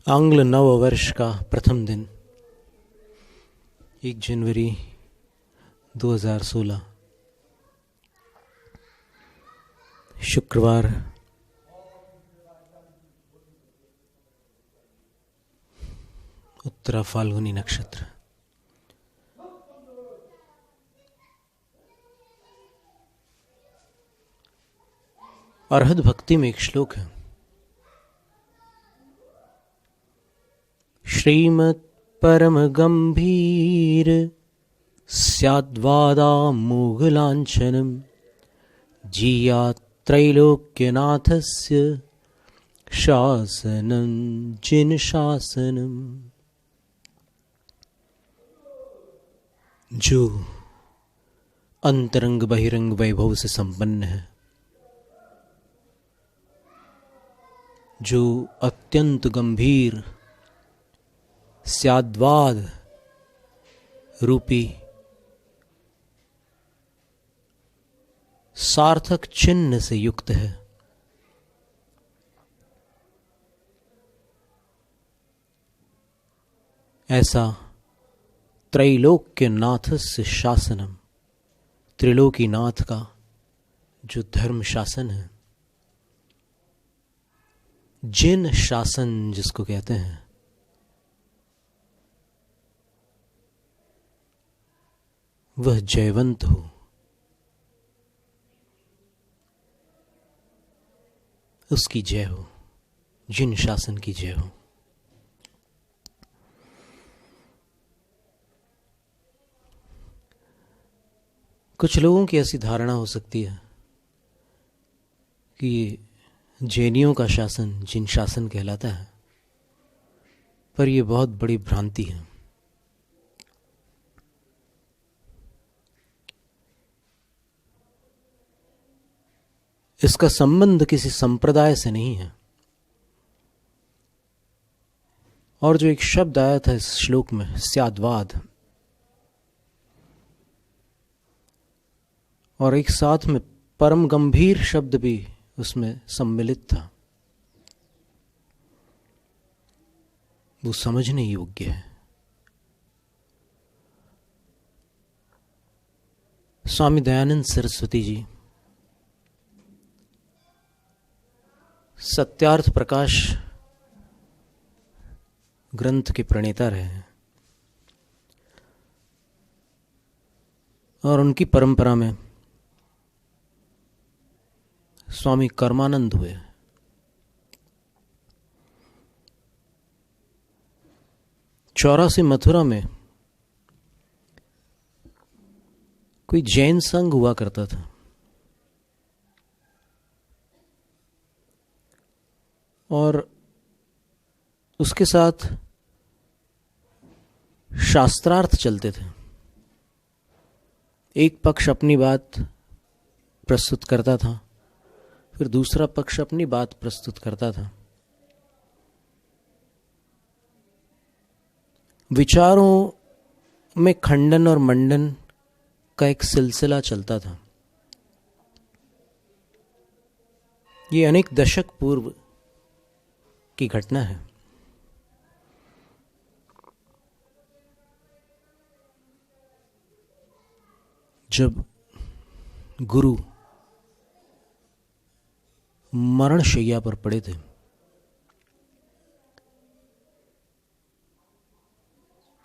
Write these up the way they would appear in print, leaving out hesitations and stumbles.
आंग्ल नव वर्ष का प्रथम दिन 1 जनवरी 2016 शुक्रवार। उत्तरा फाल्गुनी नक्षत्र। अरहत भक्ति में एक श्लोक है, श्रीमत् परम गंभीर स्याद्वादा मोघलांछनम जिया त्रैलोक्यनाथस्य शासनं जिन शासनम। जो अंतरंग बहिरंग वैभव से संपन्न है, जो अत्यंत गंभीर स्याद्वाद रूपी सार्थक चिन्ह से युक्त है, ऐसा त्रैलोक्यनाथस्य शासनम, त्रिलोकीनाथ का जो धर्म शासन है, जिन शासन जिसको कहते हैं, वह जयवंत हो। उसकी जय हो, जिन शासन की जय हो। कुछ लोगों की ऐसी धारणा हो सकती है कि जैनियों का शासन जिन शासन कहलाता है, पर यह बहुत बड़ी भ्रांति है। इसका संबंध किसी संप्रदाय से नहीं है। और जो एक शब्द आया था इस श्लोक में, स्याद्वाद, और एक साथ में परम गंभीर शब्द भी उसमें सम्मिलित था, वो समझने योग्य है। स्वामी दयानंद सरस्वती जी सत्यार्थ प्रकाश ग्रंथ के प्रणेता रहे हैं, और उनकी परंपरा में स्वामी कर्मानंद हुए। चौरासी मथुरा में कोई जैन संघ हुआ करता था, और उसके साथ शास्त्रार्थ चलते थे। एक पक्ष अपनी बात प्रस्तुत करता था, फिर दूसरा पक्ष अपनी बात प्रस्तुत करता था। विचारों में खंडन और मंडन का एक सिलसिला चलता था। ये अनेक दशक पूर्व की घटना है। जब गुरु मरणशैया पर पड़े थे,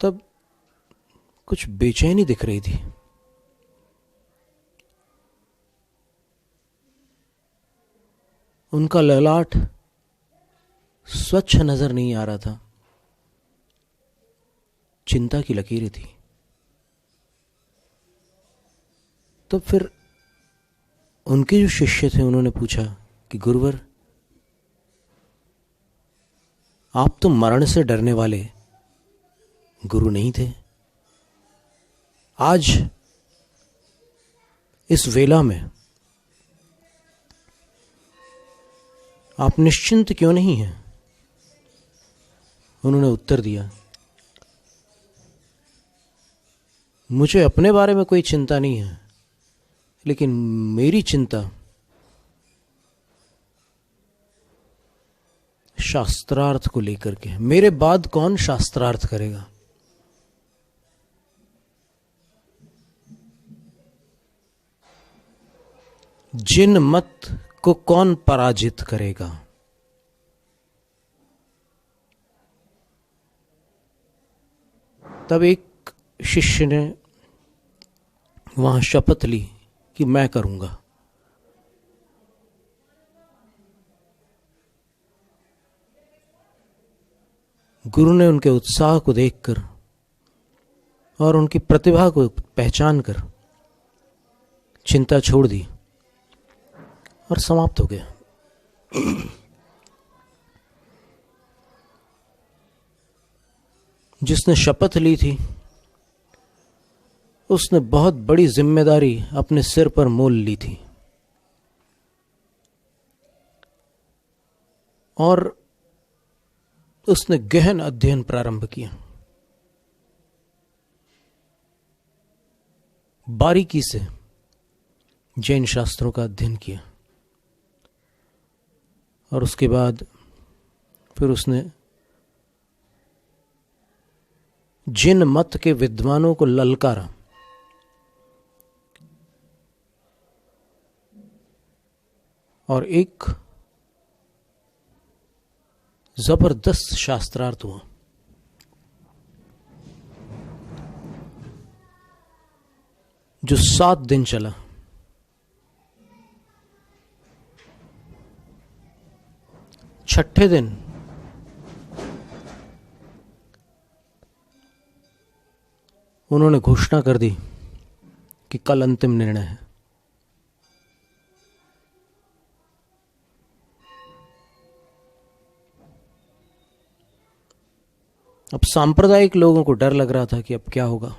तब कुछ बेचैनी दिख रही थी। उनका ललाट स्वच्छ नजर नहीं आ रहा था, चिंता की लकीरें थी। तो फिर उनके जो शिष्य थे उन्होंने पूछा कि गुरुवर, आप तो मरण से डरने वाले गुरु नहीं थे, आज इस वेला में आप निश्चिंत क्यों नहीं हैं? उन्होंने उत्तर दिया, मुझे अपने बारे में कोई चिंता नहीं है, लेकिन मेरी चिंता शास्त्रार्थ को लेकर के, मेरे बाद कौन शास्त्रार्थ करेगा। जिन मत को कौन पराजित करेगा। तब एक शिष्य ने वहां शपथ ली कि मैं करूंगा। गुरु ने उनके उत्साह को देखकर और उनकी प्रतिभा को पहचान कर चिंता छोड़ दी और समाप्त हो गया। जिसने शपथ ली थी उसने बहुत बड़ी जिम्मेदारी अपने सिर पर मोल ली थी और उसने गहन अध्ययन प्रारंभ किया। बारीकी से जैन शास्त्रों का अध्ययन किया और उसके बाद फिर उसने जिन मत के विद्वानों को ललकारा और एक जबरदस्त शास्त्रार्थ हुआ। जो 7 दिन चला। छठे दिन उन्होंने घोषणा कर दी कि कल अंतिम निर्णय है। अब सांप्रदायिक लोगों को डर लग रहा था कि अब क्या होगा।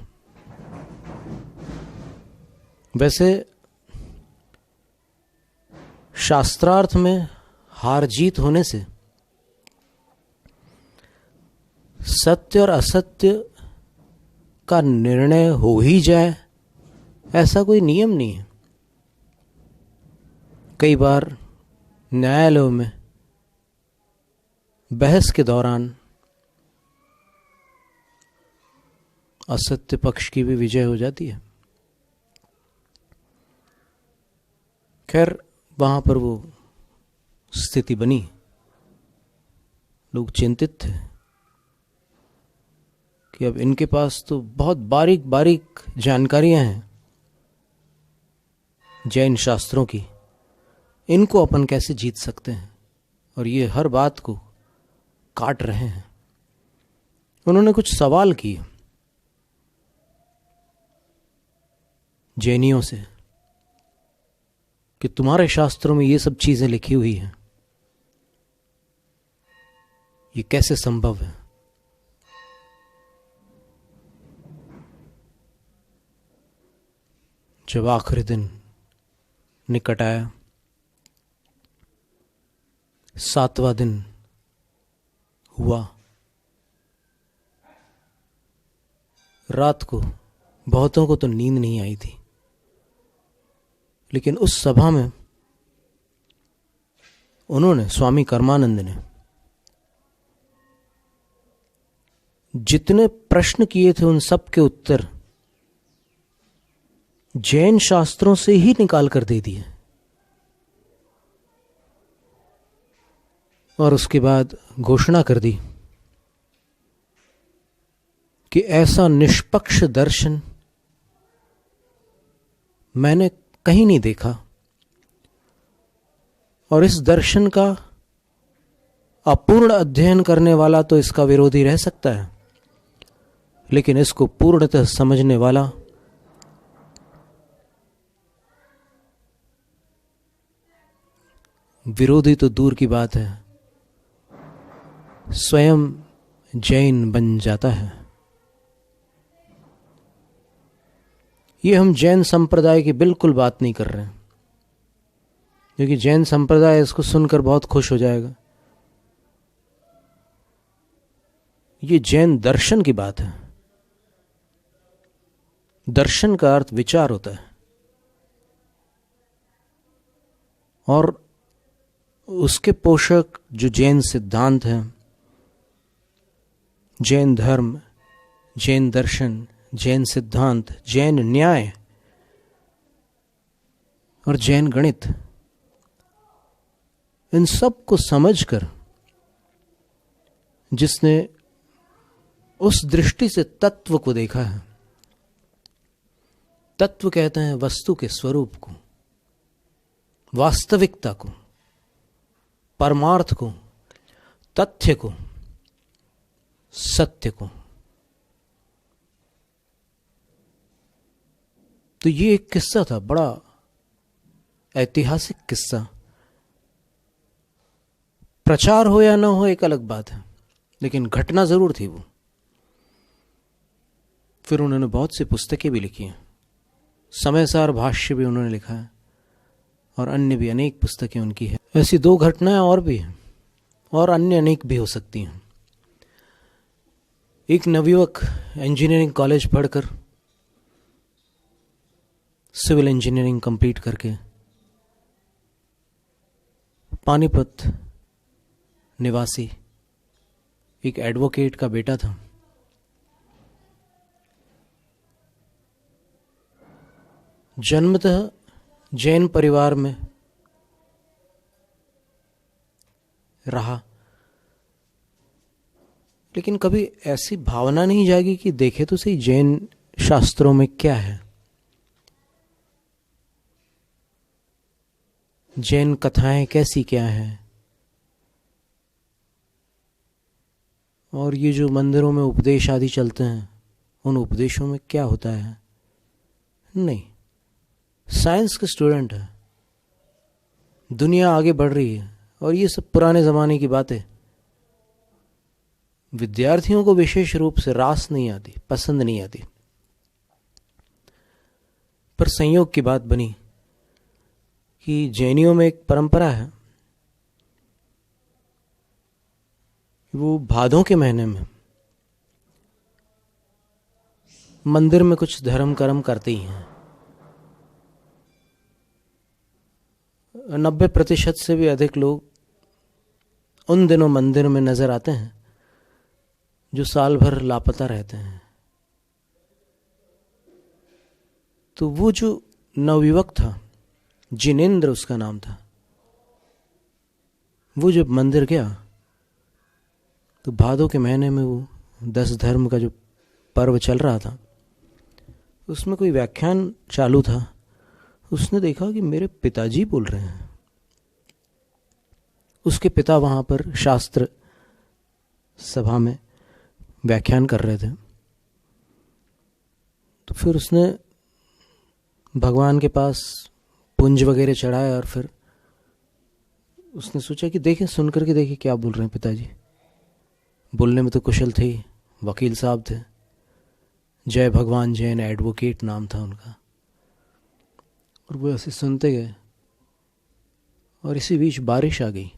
वैसे शास्त्रार्थ में हार जीत होने से सत्य और असत्य का निर्णय हो ही जाए ऐसा कोई नियम नहीं है। कई बार न्यायालयों में बहस के दौरान असत्य पक्ष की भी विजय हो जाती है। खैर वहां पर वो स्थिति बनी। लोग चिंतित थे कि अब इनके पास तो बहुत बारीक बारीक जानकारियां हैं जैन शास्त्रों की, इनको अपन कैसे जीत सकते हैं, और ये हर बात को काट रहे हैं। उन्होंने कुछ सवाल किए जैनियों से कि तुम्हारे शास्त्रों में ये सब चीजें लिखी हुई हैं, ये कैसे संभव है। जब आखिरी दिन निकट आया, 7वां दिन हुआ, रात को बहुतों को तो नींद नहीं आई थी, लेकिन उस सभा में उन्होंने, स्वामी कर्मानंद ने, जितने प्रश्न किए थे उन सब के उत्तर जैन शास्त्रों से ही निकाल कर दे दिए। और उसके बाद घोषणा कर दी कि ऐसा निष्पक्ष दर्शन मैंने कहीं नहीं देखा, और इस दर्शन का अपूर्ण अध्ययन करने वाला तो इसका विरोधी रह सकता है, लेकिन इसको पूर्णतः समझने वाला विरोधी तो दूर की बात है, स्वयं जैन बन जाता है। ये हम जैन संप्रदाय की बिल्कुल बात नहीं कर रहे हैं, क्योंकि जैन संप्रदाय इसको सुनकर बहुत खुश हो जाएगा। ये जैन दर्शन की बात है। दर्शन का अर्थ विचार होता है, और उसके पोषक जो जैन सिद्धांत हैं, जैन धर्म, जैन दर्शन, जैन सिद्धांत, जैन न्याय और जैन गणित, इन सब को समझकर जिसने उस दृष्टि से तत्व को देखा है, तत्व कहते हैं वस्तु के स्वरूप को, वास्तविकता को, परमार्थ को, तथ्य को, सत्य को। तो ये एक किस्सा था, बड़ा ऐतिहासिक किस्सा। प्रचार हो या ना हो एक अलग बात है, लेकिन घटना जरूर थी वो। फिर उन्होंने बहुत सी पुस्तकें भी लिखी हैं, समयसार भाष्य भी उन्होंने लिखा है और अन्य भी अनेक पुस्तकें उनकी है। ऐसी 2 घटनाएं और भी हैं और अन्य अनेक भी हो सकती हैं। एक नवयुवक इंजीनियरिंग कॉलेज पढ़कर, सिविल इंजीनियरिंग कंप्लीट करके पानीपत निवासी एक एडवोकेट का बेटा था। जन्मतः जैन परिवार में रहा, लेकिन कभी ऐसी भावना नहीं जागी कि देखे तो सही जैन शास्त्रों में क्या है, जैन कथाएं कैसी क्या हैं, और ये जो मंदिरों में उपदेश आदि चलते हैं उन उपदेशों में क्या होता है। नहीं, साइंस के स्टूडेंट है, दुनिया आगे बढ़ रही है और ये सब पुराने ज़माने की बातें विद्यार्थियों को विशेष रूप से रास नहीं आती, पसंद नहीं आती। पर संयोग की बात बनी कि जैनियों में एक परंपरा है, वो भादों के महीने में मंदिर में कुछ धर्म कर्म करते ही हैं। 90% से भी अधिक लोग उन दिनों मंदिर में नजर आते हैं जो साल भर लापता रहते हैं। तो वो जो नवयुवक था, जिनेंद्र उसका नाम था, वो जब मंदिर गया तो भादों के महीने में वो 10 धर्म का जो पर्व चल रहा था उसमें कोई व्याख्यान चालू था। उसने देखा कि मेरे पिताजी बोल रहे हैं। उसके पिता वहां पर शास्त्र सभा में व्याख्यान कर रहे थे। तो फिर उसने भगवान के पास पुंज वगैरह चढ़ाया और फिर उसने सोचा कि देखें, सुन करके देखें क्या बोल रहे हैं पिताजी। बोलने में तो कुशल थे, वकील साहब थे, जय भगवान जैन एडवोकेट नाम था उनका। और वो ऐसे सुनते गए और इसी बीच बारिश आ गई।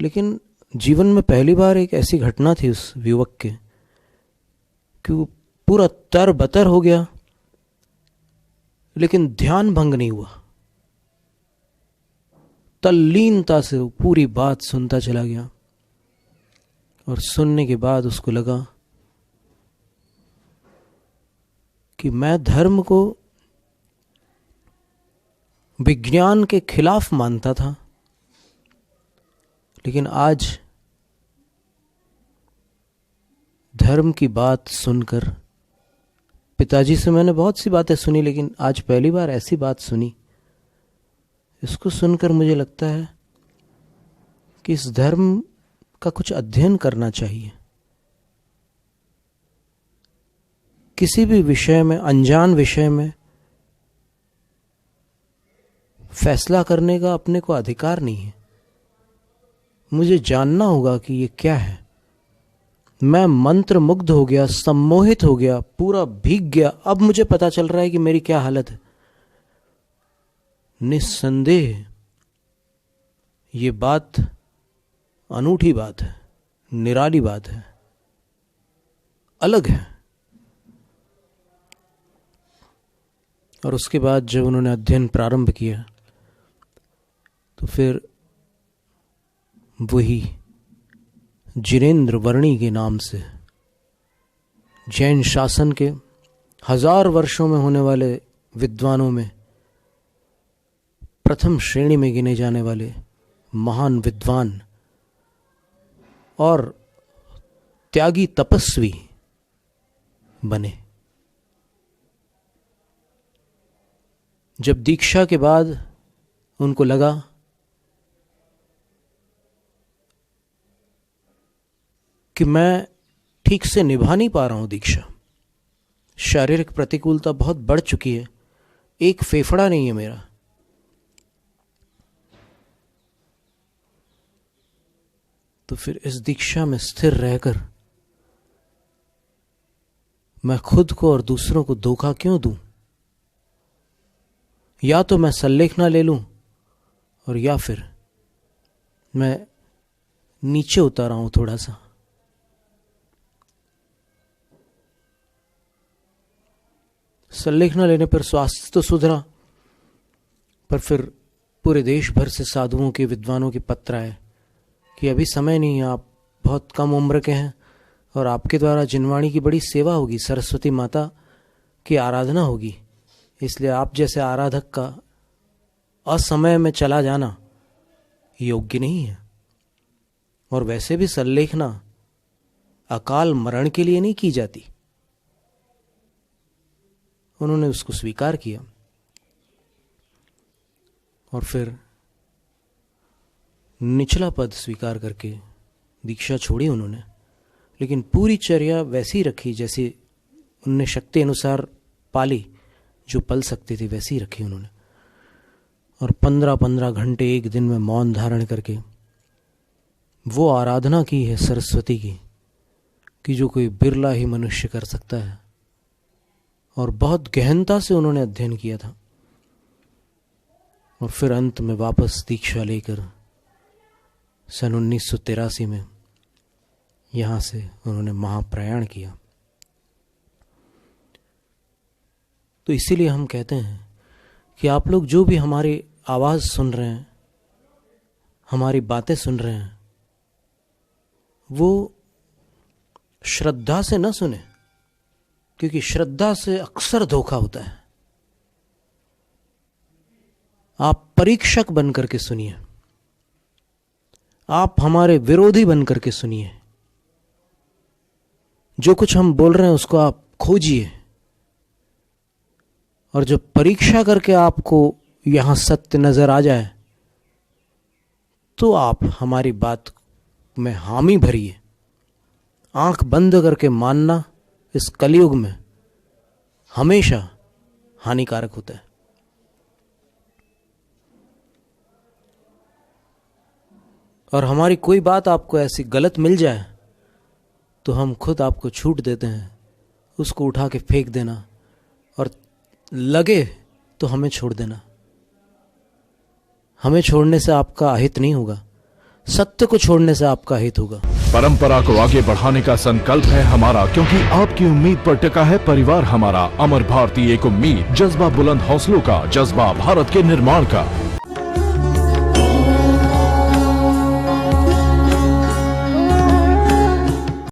लेकिन जीवन में पहली बार एक ऐसी घटना थी उस युवक के कि वो पूरा तरबतर हो गया, लेकिन ध्यान भंग नहीं हुआ। तल्लीनता से वो पूरी बात सुनता चला गया और सुनने के बाद उसको लगा कि मैं धर्म को विज्ञान के खिलाफ मानता था, लेकिन आज धर्म की बात सुनकर, पिताजी से मैंने बहुत सी बातें सुनी लेकिन आज पहली बार ऐसी बात सुनी। इसको सुनकर मुझे लगता है कि इस धर्म का कुछ अध्ययन करना चाहिए। किसी भी विषय में, अनजान विषय में फैसला करने का अपने को अधिकार नहीं है। मुझे जानना होगा कि ये क्या है। मैं मंत्र मुग्ध हो गया, सम्मोहित हो गया, पूरा भीग गया। अब मुझे पता चल रहा है कि मेरी क्या हालत है। निस्संदेह ये बात अनूठी बात है, निराली बात है, अलग है। और उसके बाद जब उन्होंने अध्ययन प्रारंभ किया तो फिर वही जिनेंद्र वर्णी के नाम से जैन शासन के 1000 वर्षों में होने वाले विद्वानों में प्रथम श्रेणी में गिने जाने वाले महान विद्वान और त्यागी तपस्वी बने। जब दीक्षा के बाद उनको लगा कि मैं ठीक से निभा नहीं पा रहा हूं दीक्षा, शारीरिक प्रतिकूलता बहुत बढ़ चुकी है, एक फेफड़ा नहीं है मेरा, तो फिर इस दीक्षा में स्थिर रहकर मैं खुद को और दूसरों को धोखा क्यों दूं? या तो मैं संलेखना ले लूं और या फिर मैं नीचे उतारा हूं थोड़ा सा। संलेखना लेने पर स्वास्थ्य तो सुधरा, पर फिर पूरे देश भर से साधुओं के विद्वानों के पत्र आए कि अभी समय नहीं है, आप बहुत कम उम्र के हैं और आपके द्वारा जिनवाणी की बड़ी सेवा होगी, सरस्वती माता की आराधना होगी, इसलिए आप जैसे आराधक का असमय में चला जाना योग्य नहीं है। और वैसे भी संलेखना अकाल मरण के लिए नहीं की जाती। उन्होंने उसको स्वीकार किया और फिर निचला पद स्वीकार करके दीक्षा छोड़ी उन्होंने, लेकिन पूरी चर्या वैसी रखी जैसी उनने शक्ति अनुसार पाली, जो पल सकती थी वैसी रखी उन्होंने। और 15-15 घंटे एक दिन में मौन धारण करके वो आराधना की है सरस्वती की कि जो कोई बिरला ही मनुष्य कर सकता है। और बहुत गहनता से उन्होंने अध्ययन किया था और फिर अंत में वापस दीक्षा लेकर सन 1983 में यहां से उन्होंने महाप्रयाण किया। तो इसीलिए हम कहते हैं कि आप लोग जो भी हमारी आवाज सुन रहे हैं, हमारी बातें सुन रहे हैं, वो श्रद्धा से न सुने, क्योंकि श्रद्धा से अक्सर धोखा होता है। आप परीक्षक बनकर के सुनिए, आप हमारे विरोधी बनकर के सुनिए, जो कुछ हम बोल रहे हैं उसको आप खोजिए, और जब परीक्षा करके आपको यहां सत्य नजर आ जाए तो आप हमारी बात में हामी भरिए। आंख बंद करके मानना इस कलयुग में हमेशा हानिकारक होता है। और हमारी कोई बात आपको ऐसी गलत मिल जाए तो हम खुद आपको छूट देते हैं, उसको उठा के फेंक देना, और लगे तो हमें छोड़ देना। हमें छोड़ने से आपका अहित नहीं होगा, सत्य को छोड़ने से आपका हित होगा। परंपरा को आगे बढ़ाने का संकल्प है हमारा, क्योंकि आपकी उम्मीद पर टिका है परिवार हमारा। अमर भारती एक उम्मीद, जज्बा बुलंद हौसलों का, जज्बा भारत के निर्माण का।